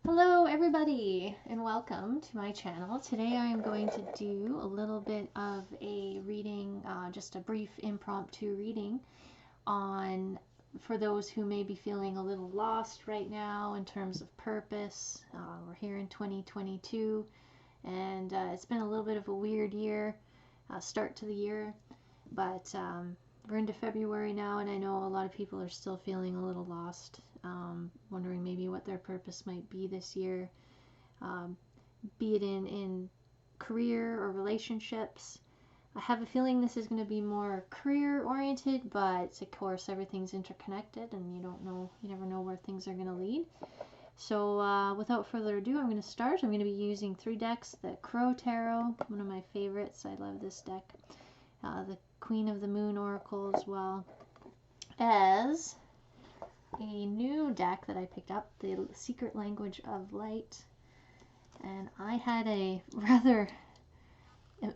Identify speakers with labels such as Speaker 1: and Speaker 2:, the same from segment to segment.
Speaker 1: Hello everybody and welcome to my channel. Today I am going to do a little bit of a reading, just a brief impromptu reading on for those who may be feeling a little lost right now in terms of purpose. We're here in 2022 and it's been a little bit of a weird year, start to the year, but we're into February now and I know a lot of people are still feeling a little lost. Wondering maybe what their purpose might be this year, be it in career or relationships. I have a feeling this is going to be more career oriented, but of course everything's interconnected and you never know where things are going to lead. So without further ado, I'm going to start. I'm going to be using 3 decks. The Crow Tarot, one of my favorites. I love this deck. The Queen of the Moon Oracle, as well as a new deck that I picked up, the Secret Language of Light. And I had a rather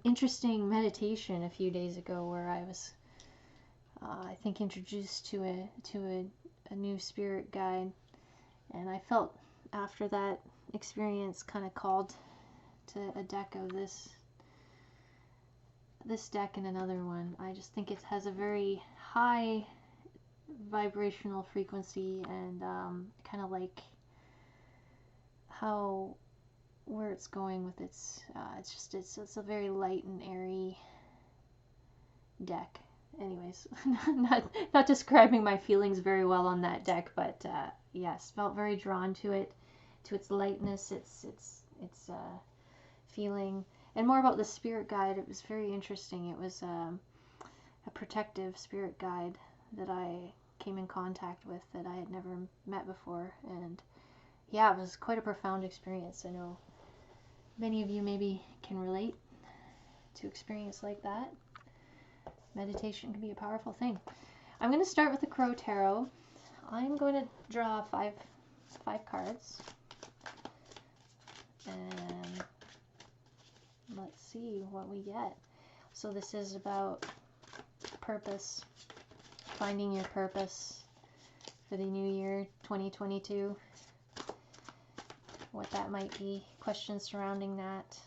Speaker 1: interesting meditation a few days ago where I was, I think, introduced to a new spirit guide, and I felt after that experience kind of called to a deck of this deck and another one. I just think it has a very high vibrational frequency, and kind of like where it's going with it's a very light and airy deck. Anyways, not describing my feelings very well on that deck, but yes, felt very drawn to it, to its lightness, its feeling, and more about the spirit guide. It was very interesting. It was a protective spirit guide that I came in contact with that I had never met before, and yeah, it was quite a profound experience. I know many of you maybe can relate to experience like that. Meditation can be a powerful thing. I'm going to start with the Crow Tarot. I'm going to draw five cards, and let's see what we get. So this is about purpose, finding your purpose for the new year 2022, what that might be, questions surrounding that.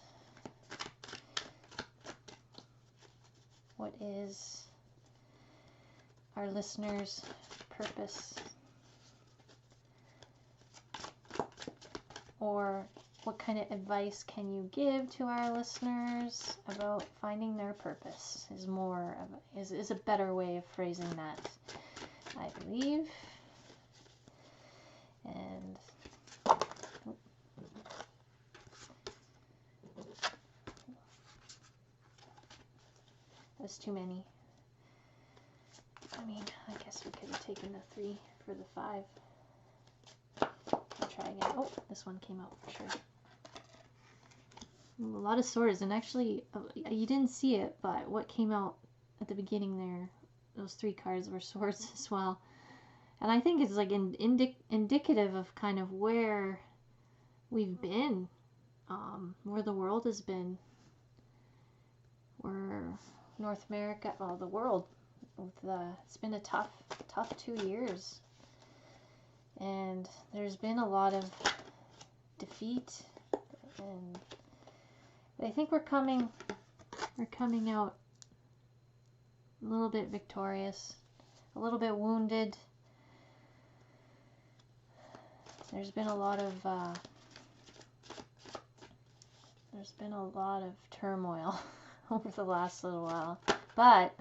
Speaker 1: What is our listeners' purpose? Or what kind of advice can you give to our listeners about finding their purpose is a better way of phrasing that, I believe. And that's too many. I mean, I guess we could have taken the 3 for the 5. I'll try again. Oh, this one came out for sure. A lot of swords, and actually, you didn't see it, but what came out at the beginning there, those 3 cards were swords as well. And I think it's like indicative of kind of where we've been, where the world has been, where North America, well, the world, it's been a tough 2 years, and there's been a lot of defeat, and I think we're coming out a little bit victorious, a little bit wounded. There's been a lot of turmoil over the last little while, but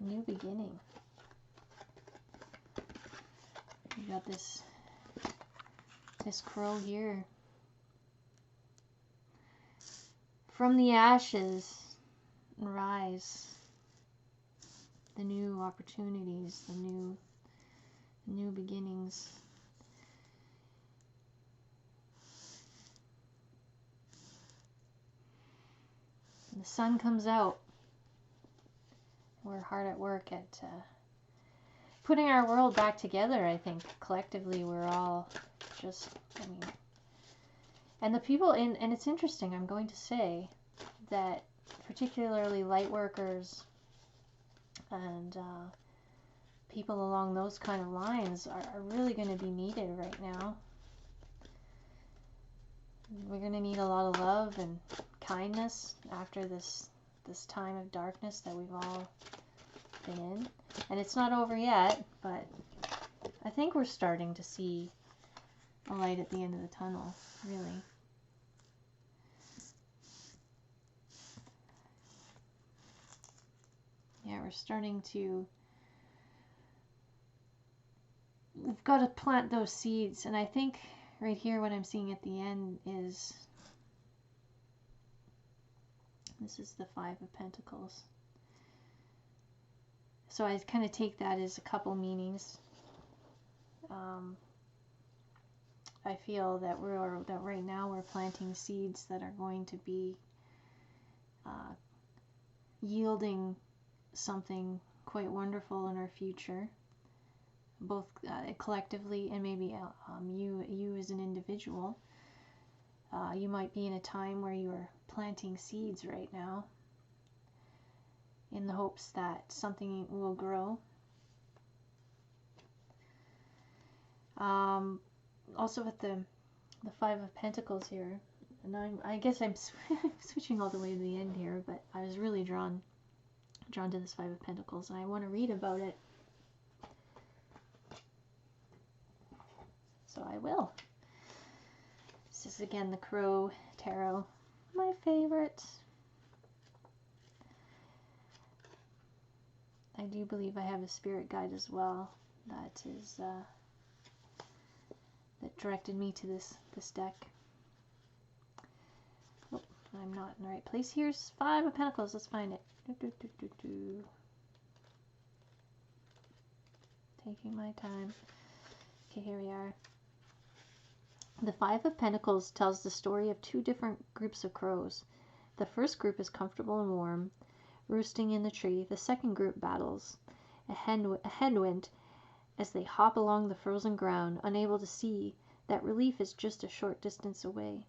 Speaker 1: a new beginning. We got this crow here. From the ashes rise the new opportunities, the new beginnings. And the sun comes out. We're hard at work at putting our world back together. I think collectively we're all just, and the people and it's interesting, I'm going to say that particularly light workers and people along those kind of lines are really going to be needed right now. We're going to need a lot of love and kindness after this time of darkness that we've all been in. And it's not over yet, but I think we're starting to see a light at the end of the tunnel, really. Yeah, we're starting to... We've got to plant those seeds, and I think right here what I'm seeing at the end is... This is the Five of Pentacles. So I kind of take that as a couple meanings. I feel that right now we're planting seeds that are going to be yielding something quite wonderful in our future, both collectively and maybe you as an individual. You might be in a time where you're planting seeds right now in the hopes that something will grow. Also with the Five of Pentacles here, and I guess I'm switching all the way to the end here, but I was really drawn to this Five of Pentacles, and I want to read about it. So I will. This is again the Crow Tarot, my favorite. I do believe I have a spirit guide as well that is that directed me to this deck. Oh, I'm not in the right place. Here's Five of Pentacles. Let's find it. Taking my time. Okay, here we are. The Five of Pentacles tells the story of two different groups of crows. The first group is comfortable and warm, roosting in the tree. The second group battles a headwind as they hop along the frozen ground, unable to see that relief is just a short distance away.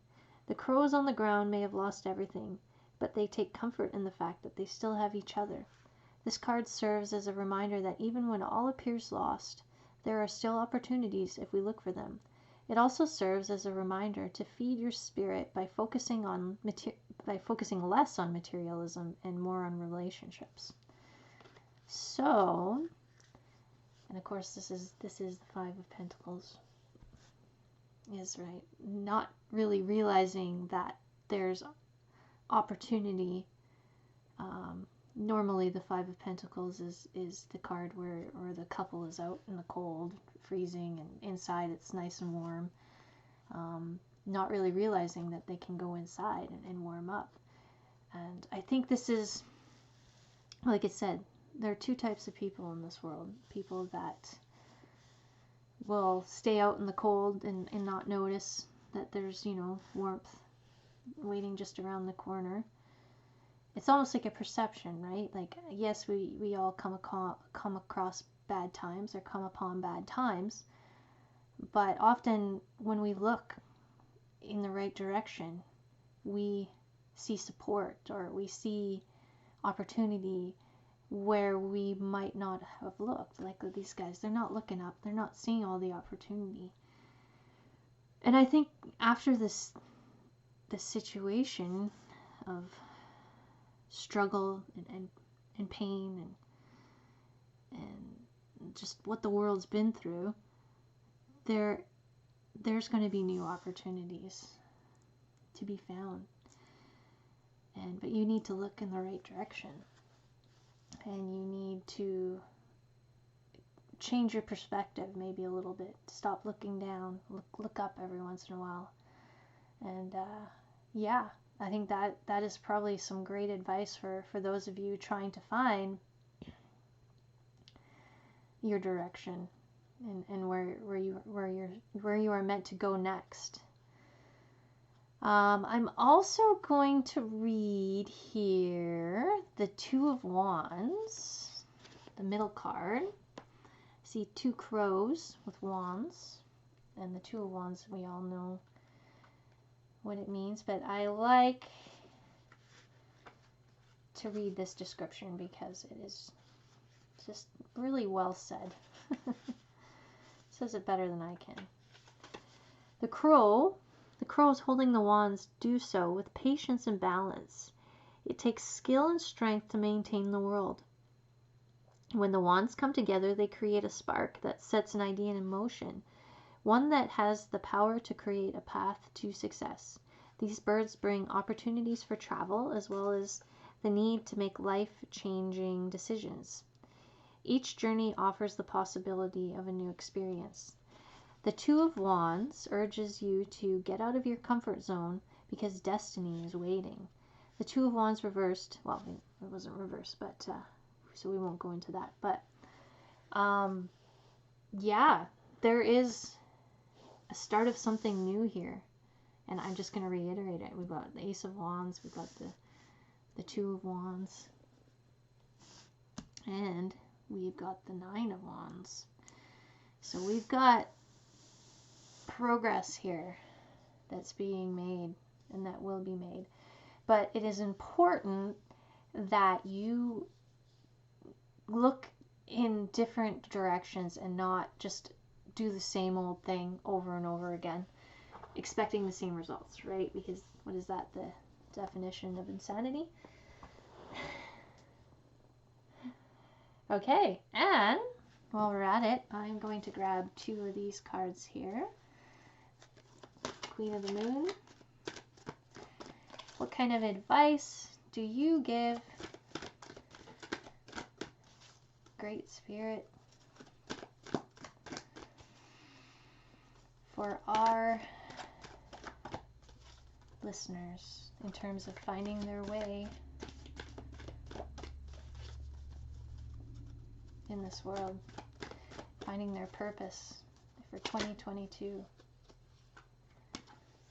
Speaker 1: The crows on the ground may have lost everything, but they take comfort in the fact that they still have each other. This card serves as a reminder that even when all appears lost, there are still opportunities if we look for them. It also serves as a reminder to feed your spirit by focusing less on materialism and more on relationships. So, and of course this is the Five of Pentacles. Is right. Not really realizing that there's opportunity. Normally the Five of Pentacles is the card where the couple is out in the cold, freezing, and inside it's nice and warm. Not really realizing that they can go inside and warm up. And I think this is, like I said, there are two types of people in this world. People that will stay out in the cold and not notice that there's, warmth waiting just around the corner. It's almost like a perception, right? Like, yes, we all come across bad times or come upon bad times, but often when we look in the right direction, we see support or we see opportunity where we might not have looked. Like these guys, they're not looking up, they're not seeing all the opportunity. And I think after this situation of struggle and pain and just what the world's been through, there's going to be new opportunities to be found. But you need to look in the right direction. And you need to change your perspective maybe a little bit. Stop looking down. Look up every once in a while. And yeah, I think that is probably some great advice for those of you trying to find your direction and where you are meant to go next. I'm also going to read here the Two of Wands, the middle card. I see two crows with wands, and the Two of Wands, we all know what it means, but I like to read this description because it is just really well said. Says it better than I can. The crows holding the wands do so with patience and balance. It takes skill and strength to maintain the world. When the wands come together, they create a spark that sets an idea in motion, one that has the power to create a path to success. These birds bring opportunities for travel as well as the need to make life-changing decisions. Each journey offers the possibility of a new experience. The Two of Wands urges you to get out of your comfort zone because destiny is waiting. The Two of Wands reversed, well, it wasn't reversed, but so we won't go into that. But yeah, there is a start of something new here. And I'm just going to reiterate it. We've got the Ace of Wands, we've got the Two of Wands, and we've got the Nine of Wands. So we've got progress here that's being made and that will be made. But it is important that you look in different directions and not just do the same old thing over and over again, expecting the same results, right? Because what is that, the definition of insanity? Okay, and while we're at it, I'm going to grab two of these cards here. Queen of the Moon. What kind of advice do you give, Great Spirit, for our listeners in terms of finding their way in this world, finding their purpose for 2022?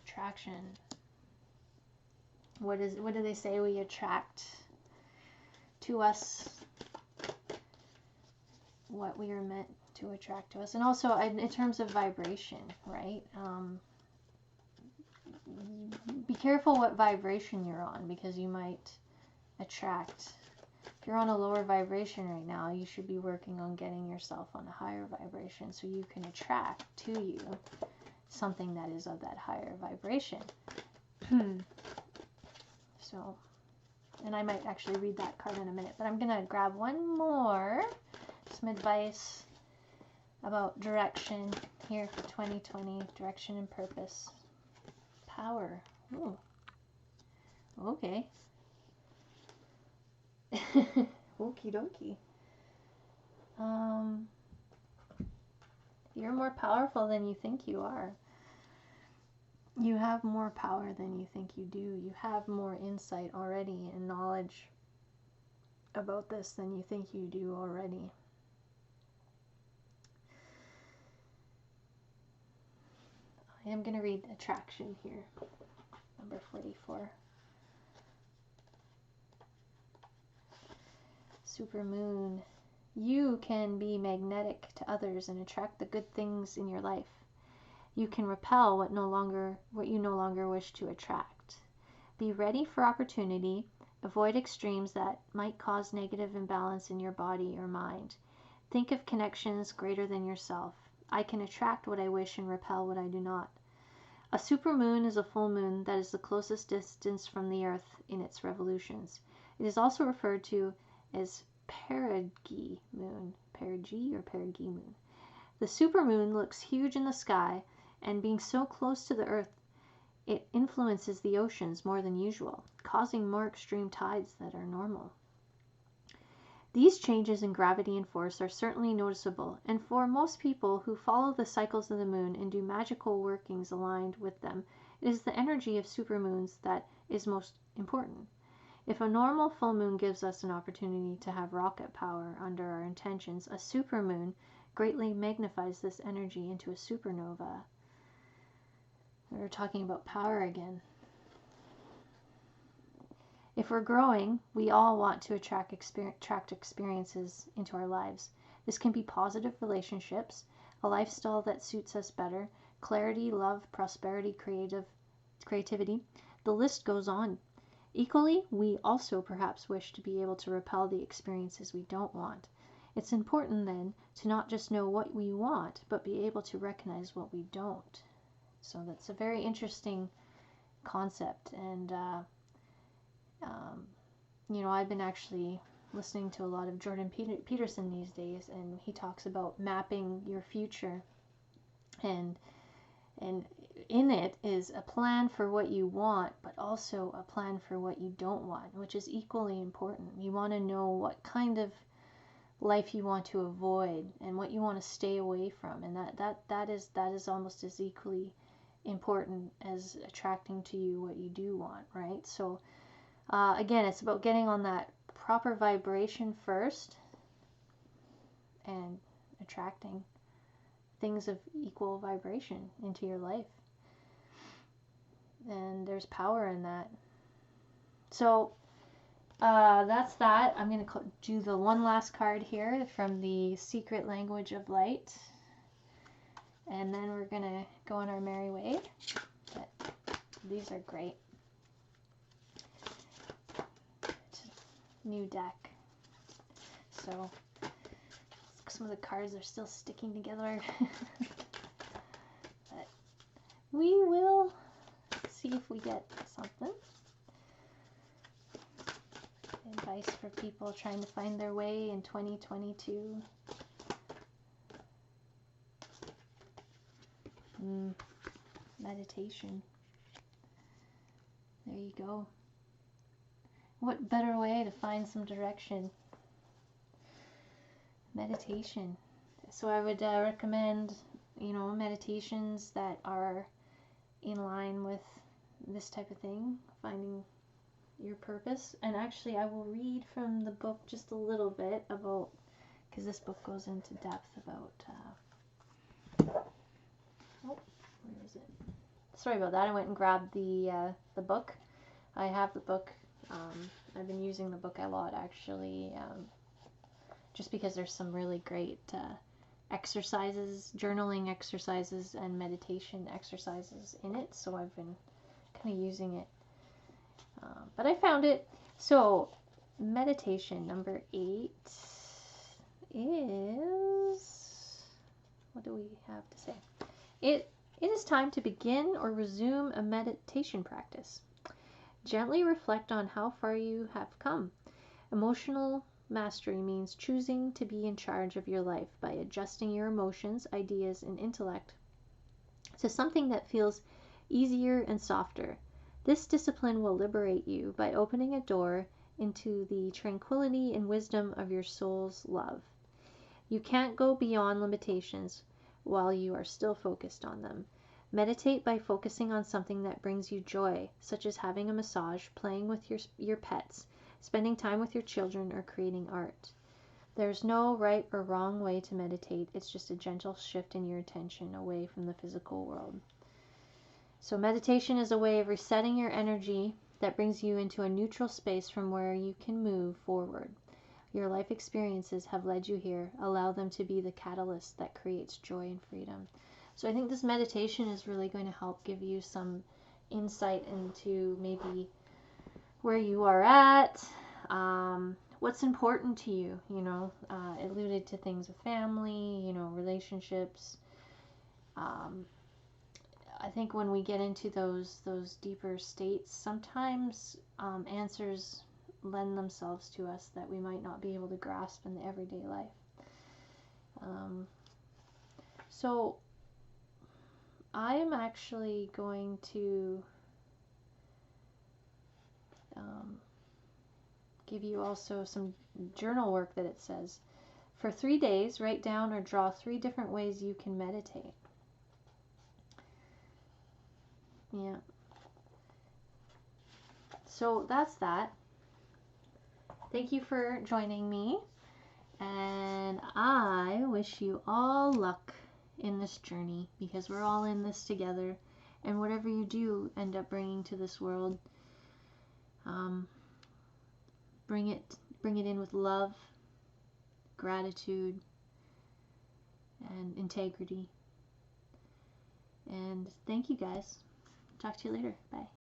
Speaker 1: Attraction. What do they say? We attract to us what we are meant to attract to us. And also in terms of vibration, right? Be careful what vibration you're on, because you might attract. If you're on a lower vibration right now, you should be working on getting yourself on a higher vibration so you can attract to you something that is of that higher vibration. So, and I might actually read that card in a minute, but I'm going to grab one more, some advice about direction here for 2020, direction and purpose. Power. Ooh. Okay. Okie dokie. You're more powerful than you think you are. You have more power than you think you do. You have more insight already and knowledge about this than you think you do already. I am going to read attraction here, number 44. Supermoon. You can be magnetic to others and attract the good things in your life. You can repel what you no longer wish to attract. Be ready for opportunity. Avoid extremes that might cause negative imbalance in your body or mind. Think of connections greater than yourself. I can attract what I wish and repel what I do not. A supermoon is a full moon that is the closest distance from the earth in its revolutions. It is also referred to as perigee moon. Perigee or perigee moon. The supermoon looks huge in the sky, and being so close to the earth, it influences the oceans more than usual, causing more extreme tides that are normal. These changes in gravity and force are certainly noticeable, and for most people who follow the cycles of the moon and do magical workings aligned with them, it is the energy of supermoons that is most important. If a normal full moon gives us an opportunity to have rocket power under our intentions, a supermoon greatly magnifies this energy into a supernova. We're talking about power again. If we're growing, we all want to attract experiences into our lives. This can be positive relationships, a lifestyle that suits us better, clarity, love, prosperity, creativity. The list goes on. Equally, we also perhaps wish to be able to repel the experiences we don't want. It's important then to not just know what we want, but be able to recognize what we don't. So that's a very interesting concept. And, you know, I've been actually listening to a lot of Jordan Peterson these days, and he talks about mapping your future. And in it is a plan for what you want, but also a plan for what you don't want, which is equally important. You want to know what kind of life you want to avoid and what you want to stay away from, and that is almost as equally important as attracting to you what you do want, right? So again, it's about getting on that proper vibration first and attracting things of equal vibration into your life. And there's power in that. So that's that. I'm going to do the one last card here from the Secret Language of Light. And then we're going to go on our merry way. But these are great. New deck. So some of the cards are still sticking together. But we will see if we get something. Advice for people trying to find their way in 2022. Meditation. There you go. What better way to find some direction? Meditation. So I would recommend, you know, meditations that are in line with this type of thing, finding your purpose. And actually I will read from the book just a little bit about, because this book goes into depth about oh, where is it? Sorry about that. I went and grabbed the book. I have the book. I've been using the book a lot, actually, just because there's some really great exercises, journaling exercises and meditation exercises in it, so I've been kind of using it. But I found it. So meditation number 8 is, what do we have to say? It is time to begin or resume a meditation practice. Gently reflect on how far you have come. Emotional mastery means choosing to be in charge of your life by adjusting your emotions, ideas, and intellect to something that feels easier and softer. This discipline will liberate you by opening a door into the tranquility and wisdom of your soul's love. You can't go beyond limitations while you are still focused on them. Meditate by focusing on something that brings you joy, such as having a massage, playing with your pets, spending time with your children, or creating art. There's no right or wrong way to meditate. It's just a gentle shift in your attention away from the physical world. So meditation is a way of resetting your energy that brings you into a neutral space from where you can move forward. Your life experiences have led you here. Allow them to be the catalyst that creates joy and freedom. So I think this meditation is really going to help give you some insight into maybe where you are at, what's important to you, you know, alluded to things with family, you know, relationships. I think when we get into those deeper states, sometimes answers lend themselves to us that we might not be able to grasp in the everyday life. So I am actually going to give you also some journal work that it says. For 3 days, write down or draw 3 different ways you can meditate. Yeah. So that's that. Thank you for joining me, and I wish you all luck in this journey, because we're all in this together, and whatever you do end up bringing to this world, bring it in with love, gratitude, and integrity. And thank you guys. Talk to you later. Bye.